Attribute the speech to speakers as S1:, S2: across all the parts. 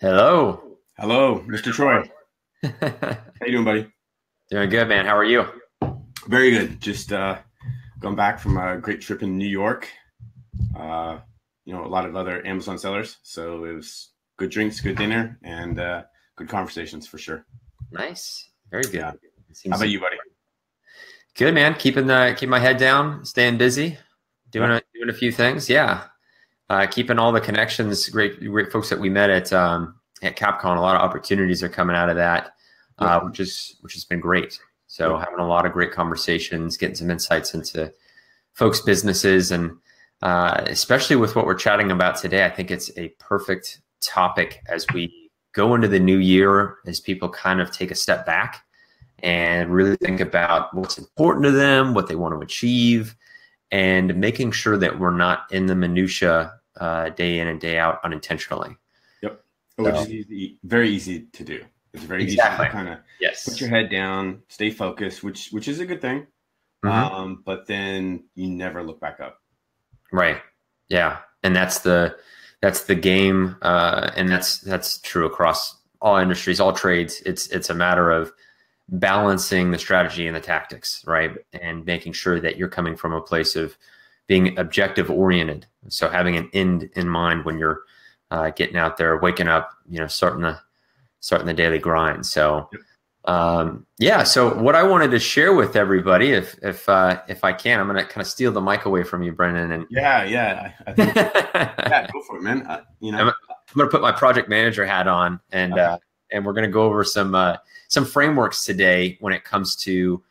S1: Hello.
S2: Hello, Mr. Troy. How you doing, buddy?
S1: Doing good, man. How are you?
S2: Very good. Just going back from a great trip in New York. Uh, a lot of other Amazon sellers. So it was good drinks, good dinner, and good conversations for sure.
S1: Nice. Very good.
S2: Yeah. How
S1: Seems
S2: about you, buddy?
S1: good, man. Keep my head down, staying busy, doing
S2: Yeah.
S1: doing a few things. Yeah. Keeping all the connections, great folks that we met at Capcom. A lot of opportunities are coming out of that,
S2: Yep.
S1: which has been great. So
S2: Yep.
S1: having a lot of great conversations, getting some insights into folks' businesses, and especially with what we're chatting about today, I think it's a perfect topic as we go into the new year, as people kind of take a step back and really think about what's important to them, what they want to achieve, and making sure that we're not in the minutia day in and day out unintentionally.
S2: Yep. Which is easy, very easy to do. It's very easy
S1: Exactly.
S2: to kind of
S1: Yes.
S2: put your head down, stay focused, which is a good thing. But then you never look back up.
S1: Right. Yeah. And that's the game. And that's true across all industries, all trades. It's a matter of balancing the strategy and the tactics, right? And making sure that you're coming from a place of being objective oriented. So having an end in mind when you're getting out there, waking up, starting the daily grind. So, yeah. So what I wanted to share with everybody, if I can, I'm going to kind of steal the mic away from you, Brendan. And
S2: Yeah. I think yeah, go for it, man.
S1: I'm going to put my project manager hat on, and we're going to go over some frameworks today when it comes to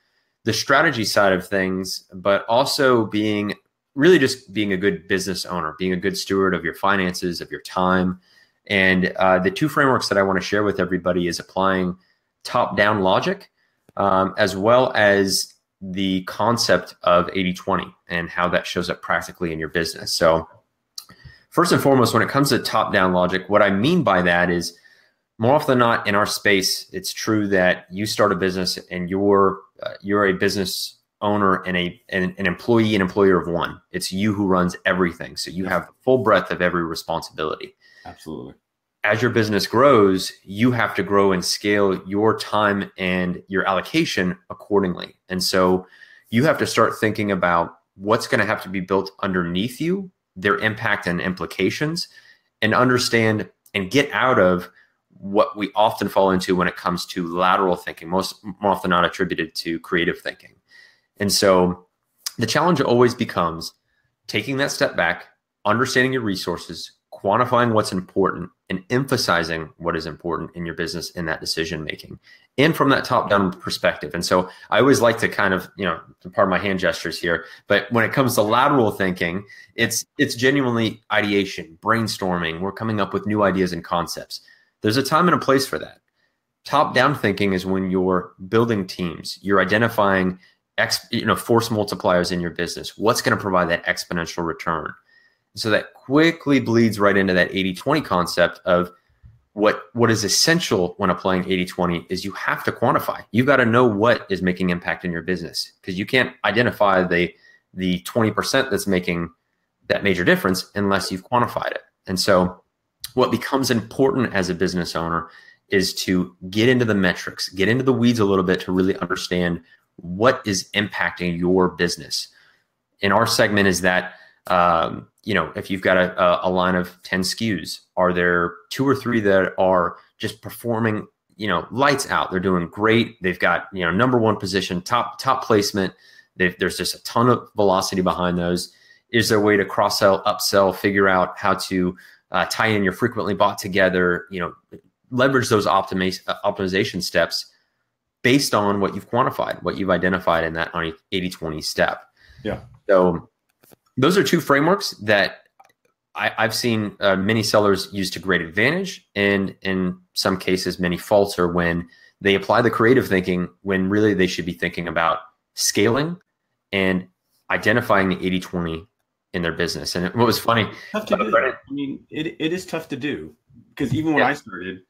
S1: the strategy side of things, but also being a good business owner, being a good steward of your finances, of your time. And the two frameworks that I want to share with everybody is applying top-down logic, as well as the concept of 80-20 and how that shows up practically in your business. So first and foremost, when it comes to top-down logic, what I mean by that is, more often than not in our space, it's true that you start a business and you're a business owner and an employee and employer of one. It's you who runs everything. So you have the full breadth of every responsibility.
S2: Absolutely.
S1: As your business grows, you have to grow and scale your time and your allocation accordingly. And so you have to start thinking about what's going to have to be built underneath you, their impact and implications, and understand and get out of what we often fall into when it comes to lateral thinking, more often not attributed to creative thinking. And so the challenge always becomes taking that step back, understanding your resources, quantifying what's important, and emphasizing what is important in your business in that decision making, and from that top-down perspective. And so I always like to kind of, pardon my hand gestures here, but when it comes to lateral thinking, it's genuinely ideation, brainstorming. We're coming up with new ideas and concepts. There's a time and a place for that. Top-down thinking is when you're building teams, you're identifying force multipliers in your business. What's going to provide that exponential return? So that quickly bleeds right into that 80-20 concept of what is essential when applying 80-20 is you have to quantify. You've got to know what is making impact in your business, because you can't identify the 20% that's making that major difference unless you've quantified it. And so what becomes important as a business owner is to get into the metrics, get into the weeds a little bit to really understand what is impacting your business. In our segment is that, if you've got a line of 10 SKUs, are there 2 or 3 that are just performing, lights out? They're doing great. They've got, number one position, top placement. There's just a ton of velocity behind those. Is there a way to cross-sell, upsell, figure out how to tie in your frequently bought together, leverage those optimization steps based on what you've quantified, what you've identified in that 80-20 step.
S2: Yeah.
S1: So those are two frameworks that I've seen many sellers use to great advantage, and in some cases, many falter when they apply the creative thinking when really they should be thinking about scaling and identifying the 80-20 in their business. And what was funny,
S2: Tough to do. I mean, it is tough to do, because even when I started,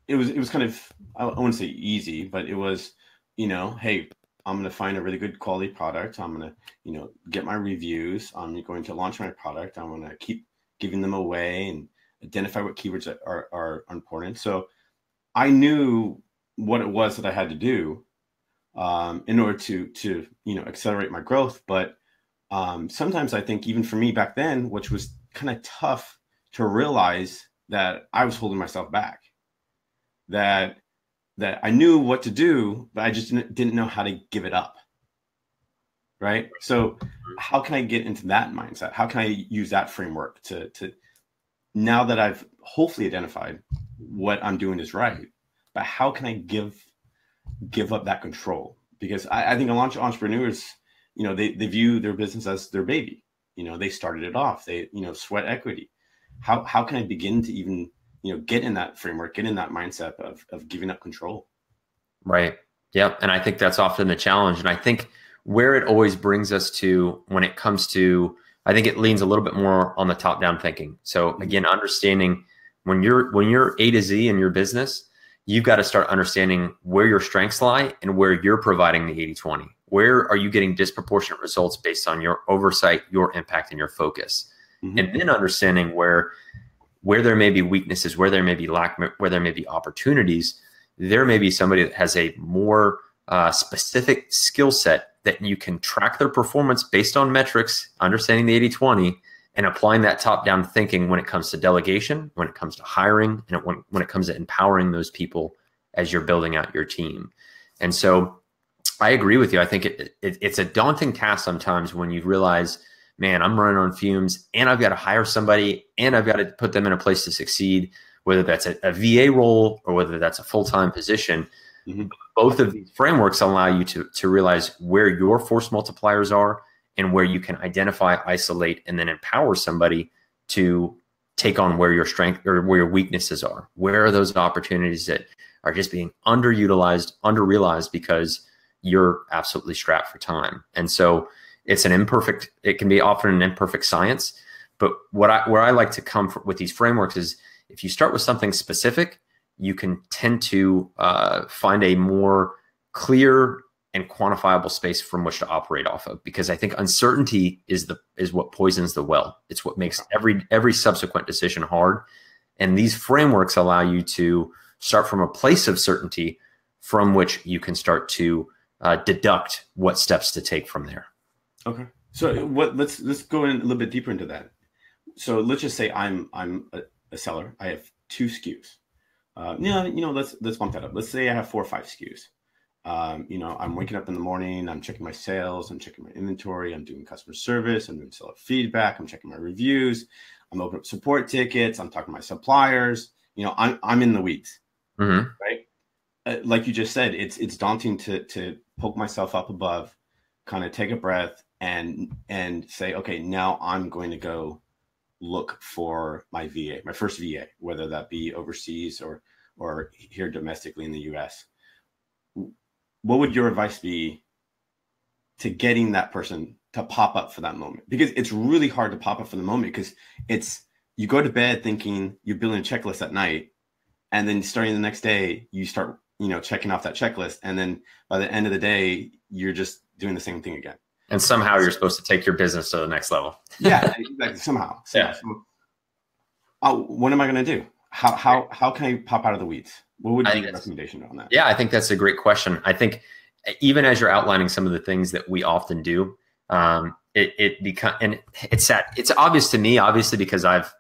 S2: it was kind of, I wouldn't say easy, but it was, hey, I'm going to find a really good quality product. I'm going to, get my reviews. I'm going to launch my product. I'm going to keep giving them away. And identify what keywords are important. So I knew what it was that I had to do in order to accelerate my growth. But sometimes I think even for me back then, which was kind of tough to realize that I was holding myself back, that I knew what to do, but I just didn't know how to give it up. Right. So how can I get into that mindset? How can I use that framework to now that I've hopefully identified what I'm doing is right, but how can I give up that control? Because I think a lot of entrepreneurs, they view their business as their baby. They started it off, they, sweat equity. How can I begin to even, get in that framework, get in that mindset of giving up control?
S1: Right. Yep. And I think that's often the challenge. And I think where it always brings us to when it comes to, I think it leans a little bit more on the top-down thinking. So again, understanding when you're A to Z in your business, you've got to start understanding where your strengths lie and where you're providing the 80-20. Where are you getting disproportionate results based on your oversight, your impact, and your focus? Mm-hmm. And then understanding where there may be weaknesses, where there may be lack, where there may be opportunities. There may be somebody that has a more specific skill set that you can track their performance based on metrics, understanding the 80-20, and applying that top-down thinking when it comes to delegation, when it comes to hiring, and when it comes to empowering those people as you're building out your team. And so I agree with you. I think it's a daunting task sometimes when you realize, man, I'm running on fumes and I've got to hire somebody and I've got to put them in a place to succeed, whether that's a VA role or whether that's a full-time position. Mm-hmm. Both of these frameworks allow you to realize where your force multipliers are and where you can identify, isolate, and then empower somebody to take on where your strength or where your weaknesses are. Where are those opportunities that are just being underutilized, underrealized because you're absolutely strapped for time? And so it can be often an imperfect science. But where I like to come with these frameworks is if you start with something specific, you can tend to find a more clear and quantifiable space from which to operate off of. Because I think uncertainty is what poisons the well. It's what makes every subsequent decision hard. And these frameworks allow you to start from a place of certainty from which you can start to deduct what steps to take from there. Okay.
S2: So let's go in a little bit deeper into that. So let's just say I'm a seller. I have 2 SKUs. Let's bump that up. Let's say I have 4 or 5 SKUs. I'm waking up in the morning, I'm checking my sales, I'm checking my inventory, I'm doing customer service, I'm doing seller feedback, I'm checking my reviews, I'm opening up support tickets, I'm talking to my suppliers. I'm in the weeds, mm-hmm. Right? Like you just said, it's daunting to poke myself up above, kind of take a breath and say, okay, now I'm going to go look for my VA, my first VA, whether that be overseas or here domestically in the US. What would your advice be to getting that person to pop up for that moment? Because it's really hard to pop up for the moment because you go to bed thinking you're building a checklist at night, and then starting the next day, you start, checking off that checklist. And then by the end of the day, you're just doing the same thing again.
S1: And somehow you're supposed to take your business to the next level.
S2: Yeah, exactly. Somehow. Yeah. So, what am I going to do? How can I pop out of the weeds? What would be your recommendation on that?
S1: Yeah, I think that's a great question. I think even as you're outlining some of the things that we often do, it's sad. It's obvious to me, obviously, because I've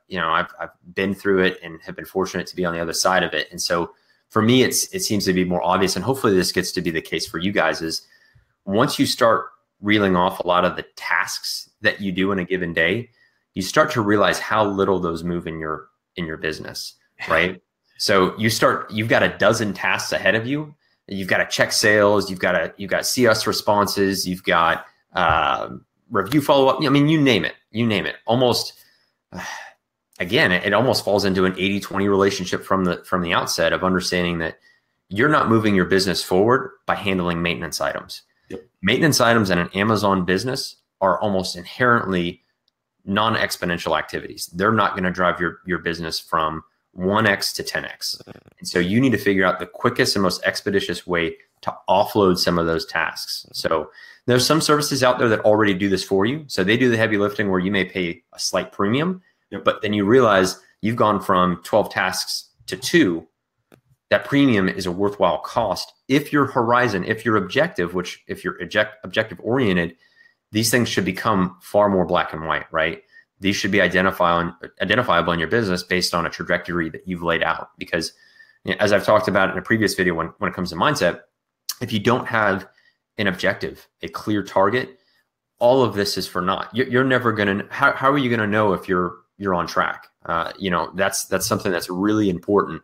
S1: been through it and have been fortunate to be on the other side of it. And so for me, it seems to be more obvious. And hopefully this gets to be the case for you guys is once you start reeling off a lot of the tasks that you do in a given day, you start to realize how little those move in your business, right? So you've got a dozen tasks ahead of you. You've got to check sales. You've got CS responses. You've got review follow-up. I mean, you name it. Almost, again, it almost falls into an 80-20 relationship from the outset of understanding that you're not moving your business forward by handling maintenance items. Yep. Maintenance items in an Amazon business are almost inherently non-exponential activities. They're not going to drive your business from 1x to 10x. And so you need to figure out the quickest and most expeditious way to offload some of those tasks. So there's some services out there that already do this for you. So they do the heavy lifting where you may pay a slight premium, yep. But then you realize you've gone from 12 tasks to 2. That premium is a worthwhile cost. If your horizon, if your objective, which if you're objective oriented, these things should become far more black and white, right? These should be identifiable in your business based on a trajectory that you've laid out. Because as I've talked about in a previous video, when it comes to mindset, if you don't have an objective, a clear target, all of this is for naught. You're never going to, how are you going to know if you're on track? That's something that's really important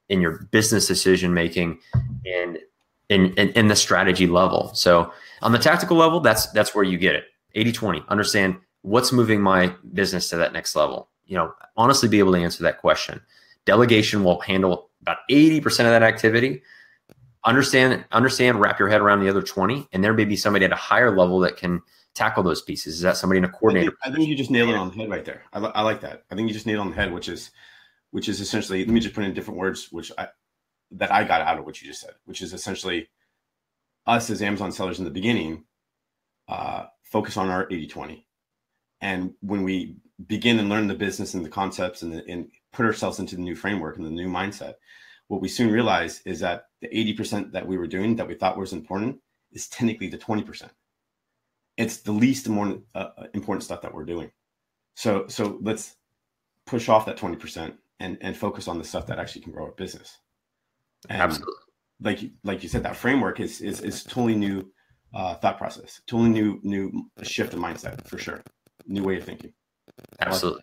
S1: in your business decision making and in the strategy level. So on the tactical level, that's where you get it. 80-20, understand what's moving my business to that next level. Honestly be able to answer that question. Delegation will handle about 80% of that activity. Understand, wrap your head around the other 20, and there may be somebody at a higher level that can tackle those pieces. Is that somebody in a coordinator?
S2: I think you just nailed it on the head right there. I like that. I think you just nailed it on the head, which is essentially, let me just put it in different words, that I got out of what you just said, which is essentially us as Amazon sellers in the beginning, focus on our 80-20. And when we begin and learn the business and the concepts and put ourselves into the new framework and the new mindset, what we soon realize is that the 80% that we were doing that we thought was important is technically the 20%. It's the least important stuff that we're doing. So let's push off that 20% and focus on the stuff that actually can grow our business. And
S1: absolutely.
S2: Like you said, that framework is totally new thought process, totally new shift of mindset for sure. New way of thinking.
S1: Absolutely.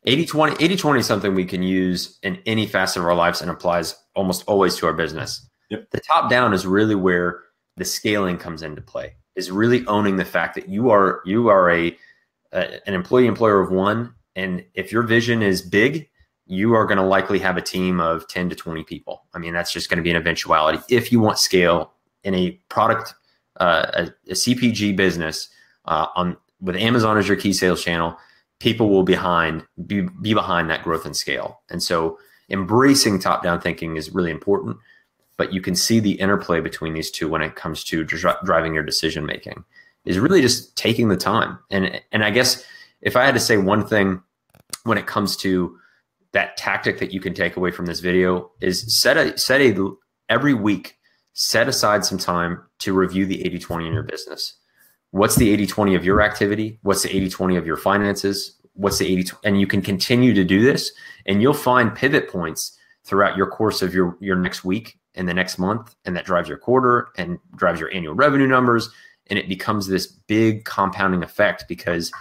S1: 80-20 is something we can use in any facet of our lives and applies almost always to our business.
S2: Yep.
S1: The top down is really where the scaling comes into play, is really owning the fact that you are an employer of one. And if your vision is big, you are going to likely have a team of 10 to 20 people. I mean, that's just going to be an eventuality. If you want scale in a product, a CPG business with Amazon as your key sales channel, people will be behind that growth and scale. And so embracing top-down thinking is really important, but you can see the interplay between these two when it comes to driving your decision-making is really just taking the time. And I guess if I had to say one thing when it comes to that tactic that you can take away from this video is every week, set aside some time to review the 80-20 in your business. What's the 80-20 of your activity? What's the 80-20 of your finances? What's the 80? And you can continue to do this, and you'll find pivot points throughout your course of your next week and the next month, and that drives your quarter and drives your annual revenue numbers, and it becomes this big compounding effect because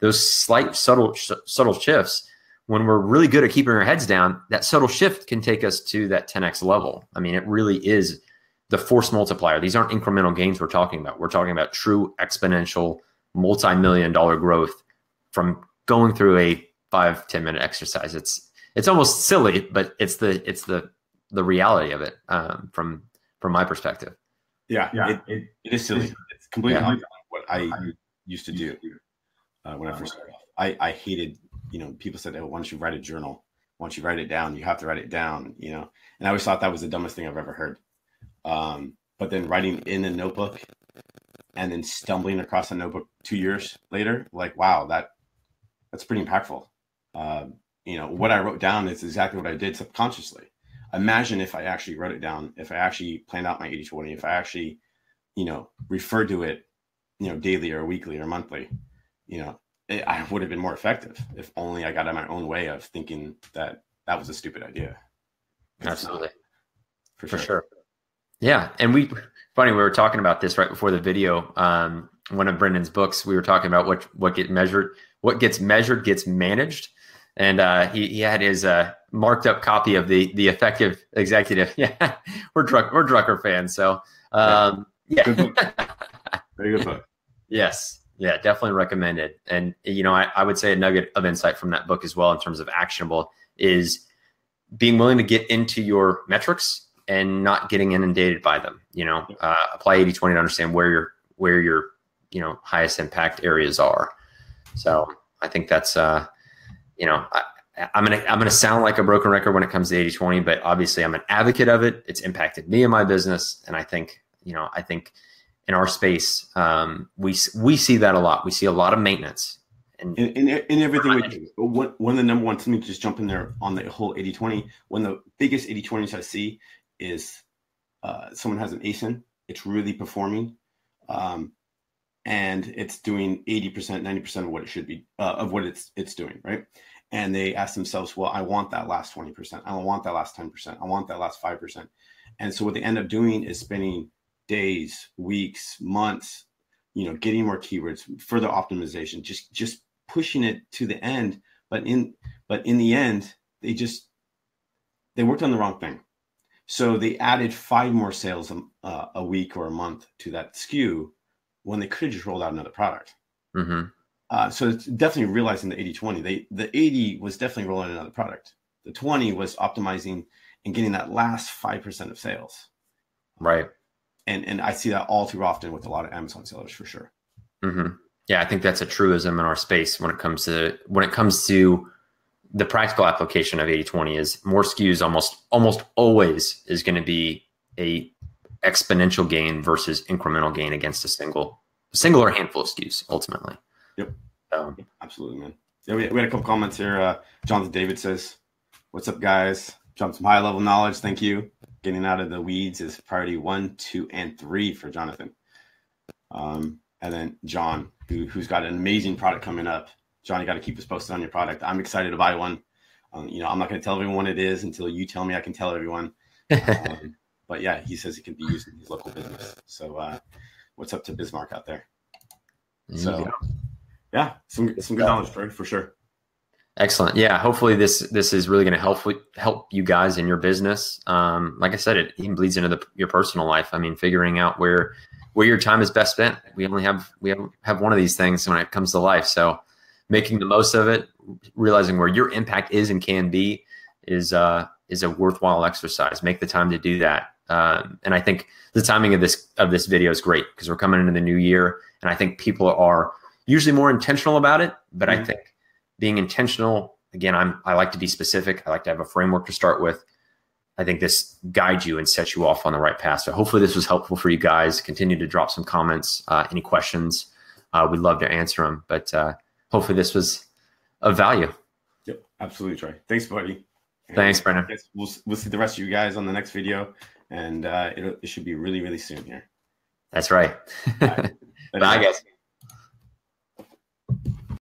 S1: those slight subtle shifts, when we're really good at keeping our heads down, that subtle shift can take us to that 10x level. I mean, it really is the force multiplier. These aren't incremental gains we're talking about. We're talking about true exponential multi-million-dollar growth from going through a 5-10 minute exercise. It's almost silly, but it's the reality of it from my perspective.
S2: Yeah. It is silly. It's completely unlike what I used to do when I first started off. I hated, people said, oh, why don't you write a journal? Why don't you write it down? You have to write it down, and I always thought that was the dumbest thing I've ever heard. But then writing in a notebook and then stumbling across a notebook 2 years later, like, wow, that's pretty impactful. What I wrote down is exactly what I did subconsciously. Imagine if I actually wrote it down, if I actually planned out my 80-20, if I actually, referred to it, daily or weekly or monthly, I would have been more effective if only I got in my own way of thinking that was a stupid idea.
S1: Absolutely.
S2: For
S1: sure. Yeah. And we were talking about this right before the video. One of Brendan's books, we were talking about what gets measured gets managed. And he had his marked up copy of the Effective Executive. Yeah. We're Drucker fans. So yeah.
S2: Good book. Very good book.
S1: Yes. Yeah, definitely recommended. And, I would say a nugget of insight from that book as well in terms of actionable is being willing to get into your metrics and not getting inundated by them. Apply 80-20 to understand where your highest impact areas are. So I think that's I'm gonna sound like a broken record when it comes to 80-20, but obviously I'm an advocate of it. It's impacted me and my business, and I think in our space we see that a lot. We see a lot of maintenance,
S2: in everything we do. One of the number one, let me just jump in there on the whole 80-20. One of the biggest 80-20s I see is someone has an ASIN, it's really performing, and it's doing 80%, 90% of what it should be, of what it's doing, right? And they ask themselves, well, I want that last 20%. I don't want that last 10%. I want that last 5%. And so what they end up doing is spending days, weeks, months, getting more keywords, further optimization, just pushing it to the end. But in the end, they worked on the wrong thing. So they added 5 more sales a week or a month to that SKU when they could have just rolled out another product.
S1: Mm-hmm.
S2: So it's definitely realizing the 80-20. The 80 was definitely rolling another product. The 20 was optimizing and getting that last 5% of sales.
S1: Right.
S2: And I see that all too often with a lot of Amazon sellers for sure.
S1: Mm-hmm. Yeah, I think that's a truism in our space when it comes to the practical application of 80-20 is more SKUs almost always is going to be a exponential gain versus incremental gain against a single or handful of SKUs ultimately.
S2: Yep. Absolutely, man. Yeah, we had a couple comments here. Jonathan David says, "What's up, guys? Jump some high level knowledge. Thank you. Getting out of the weeds is priority 1, 2, and 3 for Jonathan." And then John, who's got an amazing product coming up. John, you got to keep us posted on your product. I'm excited to buy one. I'm not going to tell everyone what it is until you tell me I can tell everyone. But yeah, he says it can be used in his local business. So what's up to Bismarck out there? So yeah, some good knowledge for sure.
S1: Excellent. Yeah, hopefully this is really going to help you guys in your business. Like I said, it even bleeds into your personal life. I mean, figuring out where your time is best spent. We have one of these things when it comes to life. So making the most of it, realizing where your impact is and can be is a worthwhile exercise. Make the time to do that. And I think the timing of this video is great because we're coming into the new year, and I think people are usually more intentional about it. But I think being intentional, again, I like to be specific. I like to have a framework to start with. I think this guides you and sets you off on the right path. So hopefully this was helpful for you guys. Continue to drop some comments, any questions. We'd love to answer them. But hopefully this was of value.
S2: Yep, absolutely, Troy. Thanks, buddy.
S1: Thanks, Brendan.
S2: We'll see the rest of you guys on the next video, and it should be really, really soon here.
S1: That's right.
S2: Right.
S1: Bye, guys.